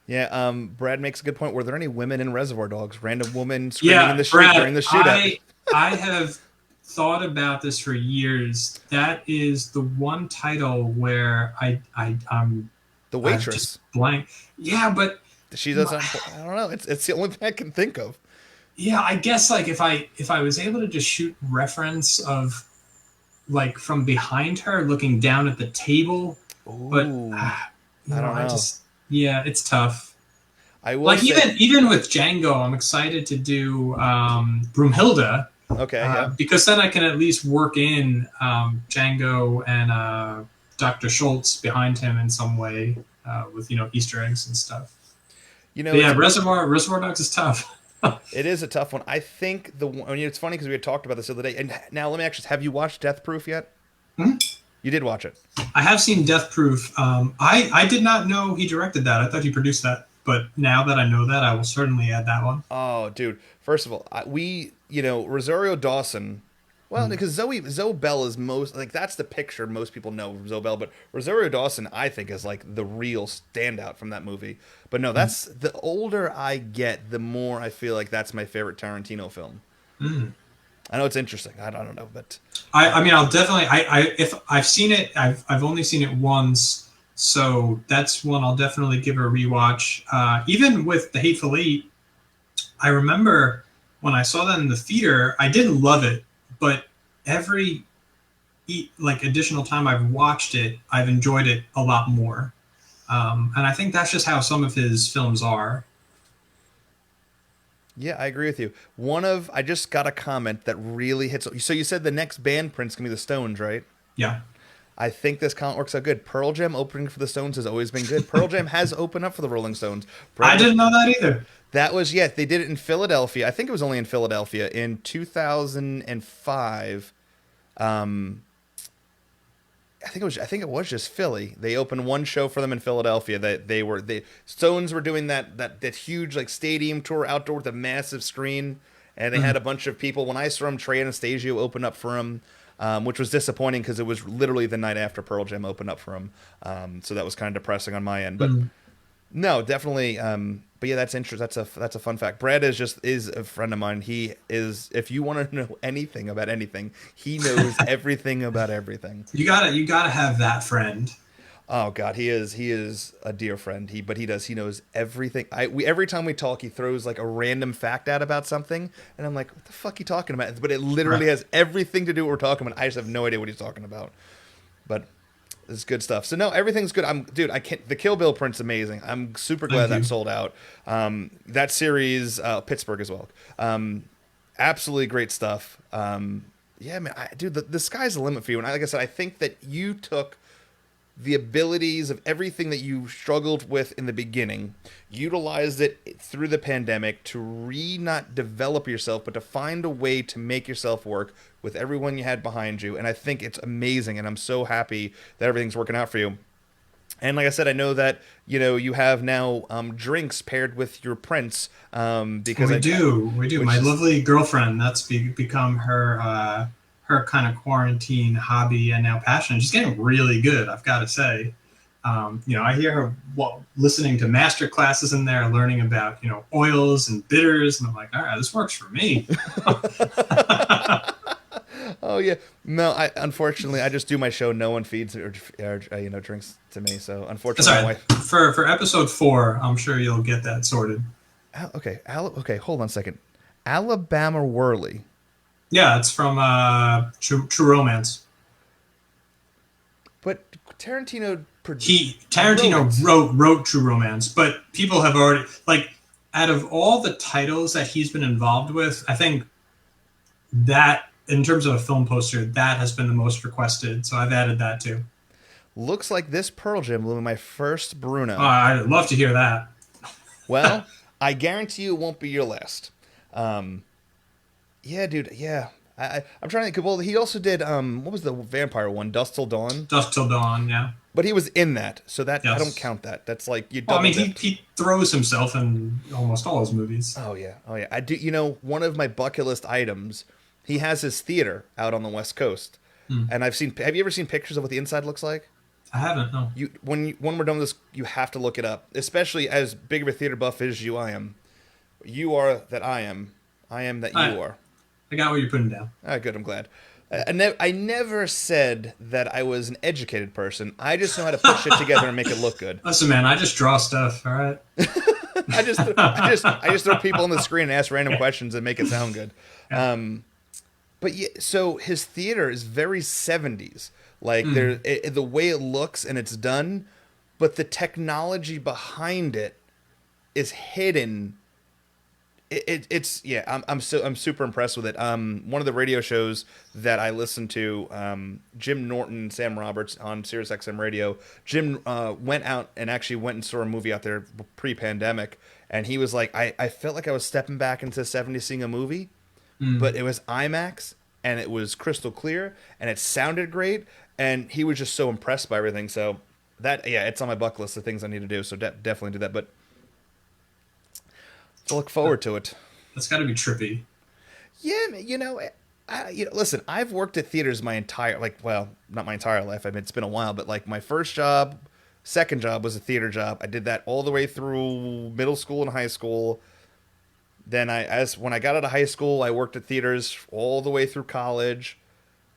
Yeah, Brad makes a good point. Were there any women in Reservoir Dogs? Random woman screaming in Yeah, the street during Brad, the shootout. I have thought about this for years. That is the one title where The I've just waitress. blank. Yeah, but She doesn't. I don't know. It's the only thing I can think of. yeah, I guess like if I was able to just shoot reference of like from behind her looking down at the table, but Ooh, you I know, don't I know. just yeah, it's tough. I will Like say. even with Django, I'm excited to do Broomhilda Okay, yeah. because then I can at least work in Django and Dr. Schultz behind him in some way with, you know, Easter eggs and stuff. You know, But yeah, it's Reservoir Dogs is tough. it is a tough one. I think the one. I mean, it's funny because we had talked about this the other day. And now let me actually. Have you watched Death Proof yet? You did watch it. I have seen Death Proof. I did not know he directed that. I thought he produced that. But now that I know that, I will certainly add that one. Oh, dude. First of all, Rosario Dawson. Well, Mm. because Zoe Bell is most like that's the picture most people know of Zoe Bell, but Rosario Dawson I think is like the real standout from that movie. But no, Mm. that's the older I get, the more I feel like that's my favorite Tarantino film. Mm. I know it's interesting. I don't know, but I mean, I'll definitely. If I've seen it, I've only seen it once, so that's one I'll definitely give a rewatch. Even with the Hateful Eight, I remember when I saw that in the theater, I didn't love it, but every like additional time I've watched it, I've enjoyed it a lot more. And I think that's just how some of his films are. yeah, I agree with you. I just got a comment that really hits. So you said the next band Prince can be the Stones, right? Yeah, I think this comment works out good. Pearl Jam opening for the Stones has always been good. Pearl Jam has opened up for the Rolling Stones. I Brett was didn't know that either. that was yeah, they did it in Philadelphia. I think it was only in Philadelphia in 2005. Um I think it was just Philly. They opened one show for them in Philadelphia. That they Stones were doing that huge like stadium tour outdoor with a massive screen, and they had Mm. a bunch of people. When I saw them, Trey Anastasio open up for them, which was disappointing because it was literally the night after Pearl Jam opened up for them. So that was kind of depressing on my end. But Mm. No, definitely. But yeah, that's interesting. That's a fun fact. Brad is a friend of mine. He is. If you want to know anything about anything, he knows everything about everything. You gotta have that friend. Oh God, he is a dear friend. He knows everything. Every time we talk, he throws like a random fact out about something, and I'm like, what the fuck are you talking about? But it literally Right. has everything to do with what we're talking about. I just have no idea what he's talking about. But it's good stuff. So no, everything's good. Dude, I can't. The Kill Bill print's amazing. I'm super glad Thank that you. sold out. That series, Pittsburgh as well. Absolutely great stuff. Yeah, man, dude, the sky's the limit for you. And like I said, I think that you took the abilities of everything that you struggled with in the beginning, utilized it through the pandemic to not develop yourself, but to find a way to make yourself work with everyone you had behind you. And I think it's amazing, and I'm so happy that everything's working out for you. And like I said, I know that you have now drinks paired with your prints because We do. which My is lovely girlfriend, that's become her kind of quarantine hobby and now passion. She's getting really good, I've got to say. I hear her listening to master classes in there, learning about oils and bitters, and I'm like, all right, this works for me. oh yeah. No, I unfortunately I just do my show. No one feeds or drinks to me. So unfortunately, my Sorry, wife. for episode 4, I'm sure you'll get that sorted. Okay, okay. Hold on a second. Alabama Whirly, Yeah, it's from True Romance. but Tarantino wrote Tarantino it. wrote True Romance, but people have already, like, out of all the titles that he's been involved with, I think that in terms of a film poster, that has been the most requested. So I've added that too. Looks like this Pearl Jam will be my first Bruno. I'd love to hear that. Well, I guarantee you it won't be your last. Um, yeah, dude. Yeah, I'm trying to think. Well, he also did what was the vampire one? Dust Till Dawn. Dusk Till Dawn, yeah. But he was in that, so that I don't Yes. count that. That's like you Well, I double mean, he, dipped. he throws himself in almost all his movies. Oh yeah, oh yeah. I do. One of my bucket list items. He has his theater out on the West Coast, Hmm. and I've seen. Have you ever seen pictures of what the inside looks like? I haven't, no. When we're done with this, you have to look it up. Especially as big of a theater buff as I am. You are that I am. I am that I, you are. I got what you're putting down. Ah, good. I'm glad. I never said that I was an educated person. I just know how to put shit together and make it look good. Listen, man, I just draw stuff, all right? I just throw people on the screen and ask random questions and make it sound good. Yeah. But yeah, so his theater is very 70s. Like the way it looks and it's done, but the technology behind it is hidden. It's yeah, I'm super impressed with it. One of the radio shows that I listen to, Jim Norton and Sam Roberts on Sirius XM radio. Jim went out and actually went and saw a movie out there pre-pandemic, and he was like, I felt like I was stepping back into the 70s seeing a movie, but it was IMAX and it was crystal clear and it sounded great, and he was just so impressed by everything. So that yeah, it's on my bucket list of things I need to do. So definitely do that, but. To look forward to it. That's got to be trippy. Yeah, listen, I've worked at theaters my entire, well, not my entire life. I mean, it's been a while, but like my first job, second job was a theater job. I did that all the way through middle school and high school. Then when I got out of high school, I worked at theaters all the way through college.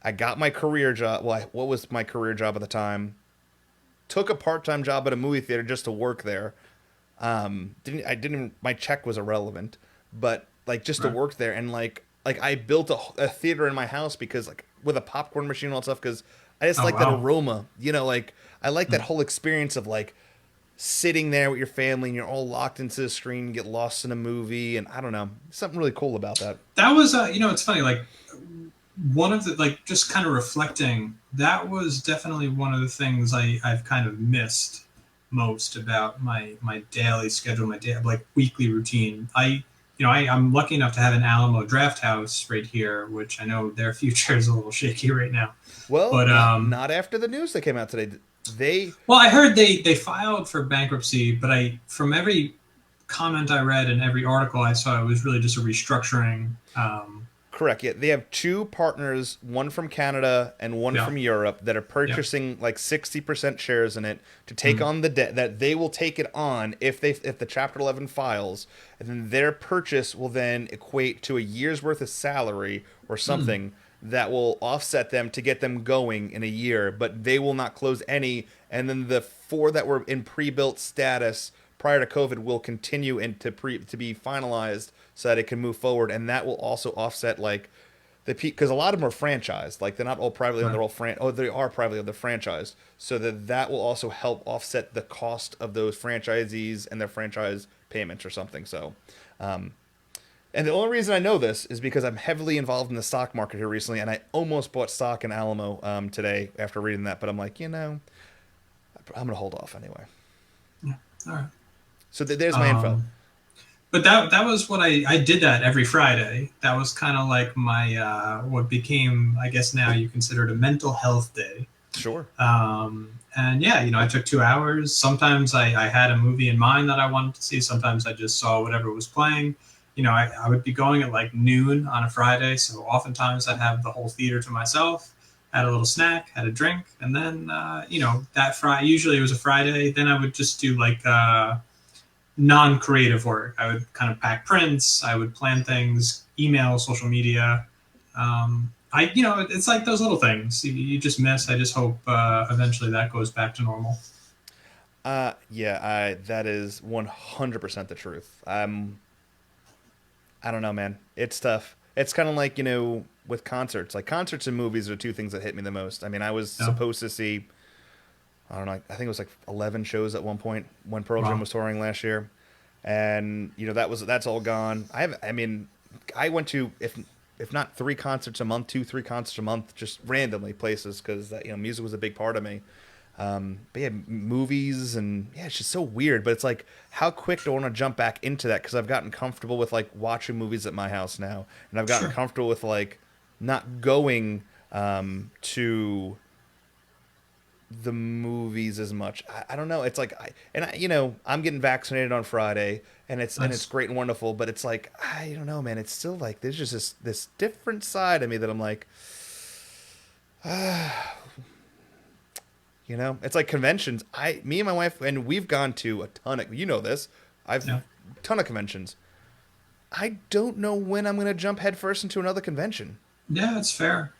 I got my career job. Well, what was my career job at the time? Took a part-time job at a movie theater just to work there. My check was irrelevant, but like just to Right. work there, and like I built a theater in my house because like with a popcorn machine and all that stuff, because I just Oh, like that wow. aroma, like I like that whole experience of like sitting there with your family and you're all locked into the screen, and get lost in a movie, and I don't know, something really cool about that. That was, it's funny, like, one of the, like, just kind of reflecting, that was definitely one of the things I've kind of missed most about my daily schedule, my day, like weekly routine. I'm lucky enough to have an Alamo Draft House right here, which I know their future is a little shaky right now. Well, But not after the news that came out today. They well, I heard they filed for bankruptcy, but from every comment I read and every article I saw, it was really just a restructuring. Correct. Yeah, they have two partners, one from Canada and one Yeah. from Europe, that are Yeah. purchasing like 60% shares in it to take Mm. on the debt that they will take it on if the Chapter 11 files, and then their purchase will then equate to a year's worth of salary or Mm. something that will offset them to get them going in a year, but they will not close any, and then the four that were in pre-built status prior to COVID will continue to be finalized so that it can move forward, and that will also offset like because a lot of them are franchised, like they're not all privately owned, Right. they're all they are privately owned, they're franchised, so that will also help offset the cost of those franchisees and their franchise payments or something. So, and the only reason I know this is because I'm heavily involved in the stock market here recently, and I almost bought stock in Alamo today after reading that, but I'm like, I'm gonna hold off anyway. Yeah. All right. So there's my info. Um, but that was what I did that every Friday. That was kind of like my what became, I guess now you consider it a mental health day. Sure. And yeah, I took 2 hours. Sometimes I had a movie in mind that I wanted to see. Sometimes I just saw whatever was playing. I would be going at like noon on a Friday. So oftentimes I'd have the whole theater to myself, had a little snack, had a drink. And then, that Friday, usually it was a Friday, then I would just do like non-creative work. I would kind of pack prints. I would plan things, email, social media. It's like those little things you just miss. I just hope eventually that goes back to normal. Yeah, that is 100% the truth. I don't know, man. It's tough. It's kind of like, with concerts. Like concerts and movies are two things that hit me the most. I mean, I was Yeah. supposed to see, I don't know, I think it was like 11 shows at one point when Pearl Jam Wow. was touring last year. And, that's all gone. I mean, I went to if not three concerts a month, two, three concerts a month, just randomly places because music was a big part of me. But yeah, movies and yeah, it's just so weird. But it's like, how quick do I want to jump back into that? Because I've gotten comfortable with like watching movies at my house now, and I've gotten Sure. comfortable with like not going to the movies as much. I don't know. It's like I'm getting vaccinated on Friday, and it's Nice. great and wonderful. But it's like I don't know, man. It's still like there's just this different side of me that I'm like, it's like conventions. Me and my wife, and we've gone to a ton of, this. I've Yeah. ton of conventions. I don't know when I'm gonna jump headfirst into another convention. Yeah, it's fair.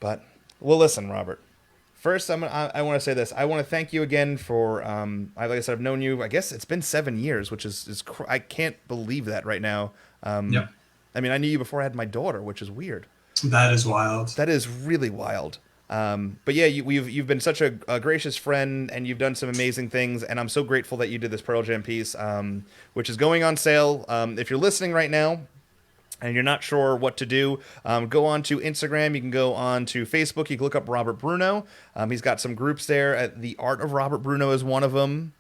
But well, listen, Robert. First, I want to say this. I want to thank you again for like I said, I've known you. I guess it's been 7 years, which I can't believe that right now. Yep. I mean, I knew you before I had my daughter, which is weird. That is wild. That is really wild. But yeah, you've been such a gracious friend, and you've done some amazing things, and I'm so grateful that you did this Pearl Jam piece, which is going on sale. If you're listening right now, and you're not sure what to do, go on to Instagram. You can go on to Facebook. You can look up Robert Bruno. He's got some groups there. The Art of Robert Bruno is one of them.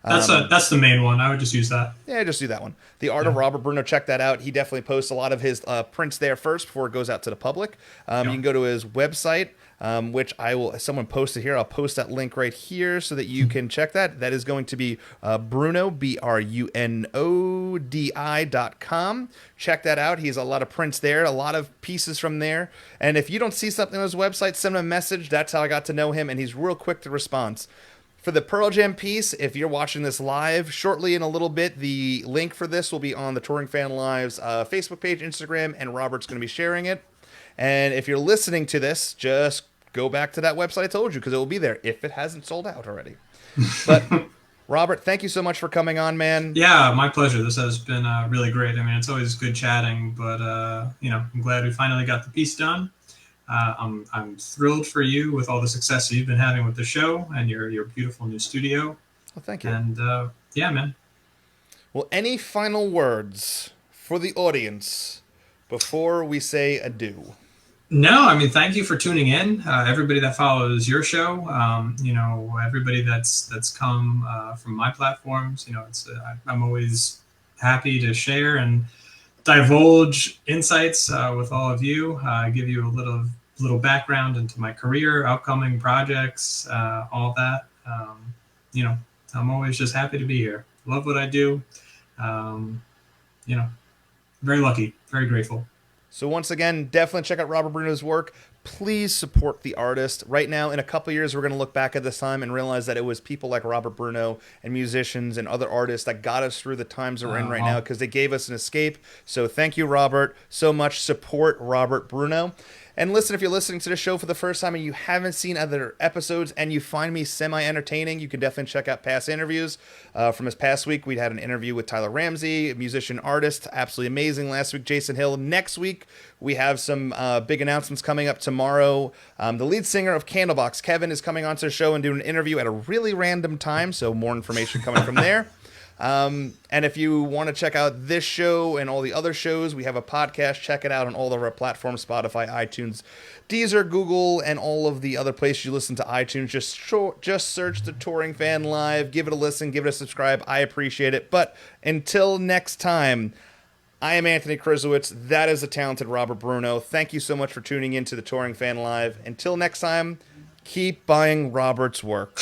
That's the main one. I would just use that. Yeah, just do that one. The Art of Yeah. Robert Bruno. Check that out. He definitely posts a lot of his prints there first before it goes out to the public. You Yeah. can go to his website, which I will. Someone posted here. I'll post that link right here so that you can check that. That is going to be Bruno BRUNODI.com. Check that out. He has a lot of prints there, a lot of pieces from there. And if you don't see something on his website, send him a message. That's how I got to know him, and he's real quick to respond. For the Pearl Jam piece, if you're watching this live, shortly in a little bit, the link for this will be on the Touring Fan Live's Facebook page, Instagram, and Robert's going to be sharing it. And if you're listening to this, just go back to that website I told you because it will be there if it hasn't sold out already. But Robert, thank you so much for coming on, man. Yeah, my pleasure. This has been really great. I mean, it's always good chatting, but I'm glad we finally got the piece done. I'm thrilled for you with all the success that you've been having with the show and your beautiful new studio. Well, thank you. And yeah, man. Well, any final words for the audience before we say adieu? No, I mean, thank you for tuning in. Everybody that follows your show, everybody that's come from my platforms. I'm always happy to share and divulge insights with all of you. Give you a little background into my career, upcoming projects, all that. I'm always just happy to be here. Love what I do. Um, you know, very lucky, very grateful. So once again, definitely check out Robert Bruno's work. Please support the artist. Right now, in a couple years, we're going to look back at this time and realize that it was people like Robert Bruno and musicians and other artists that got us through the times that we're in right now because they gave us an escape. So thank you, Robert, so much. Support Robert Bruno. And listen, if you're listening to the show for the first time and you haven't seen other episodes and you find me semi-entertaining, you can definitely check out past interviews. From this past week, we had an interview with Tyler Ramsey, a musician, artist, absolutely amazing. Last week, Jason Hill. Next week, we have some big announcements coming up tomorrow. The lead singer of Candlebox, Kevin, is coming onto the show and doing an interview at a really random time, so more information coming from there. And if you want to check out this show and all the other shows, we have a podcast. Check it out on all of our platforms, Spotify, iTunes, Deezer, Google, and all of the other places you listen to iTunes. Just search The Touring Fan Live. Give it a listen. Give it a subscribe. I appreciate it. But until next time, I am Anthony Krzyzewicz. That is the talented Robert Bruno. Thank you so much for tuning in to The Touring Fan Live. Until next time, keep buying Robert's work.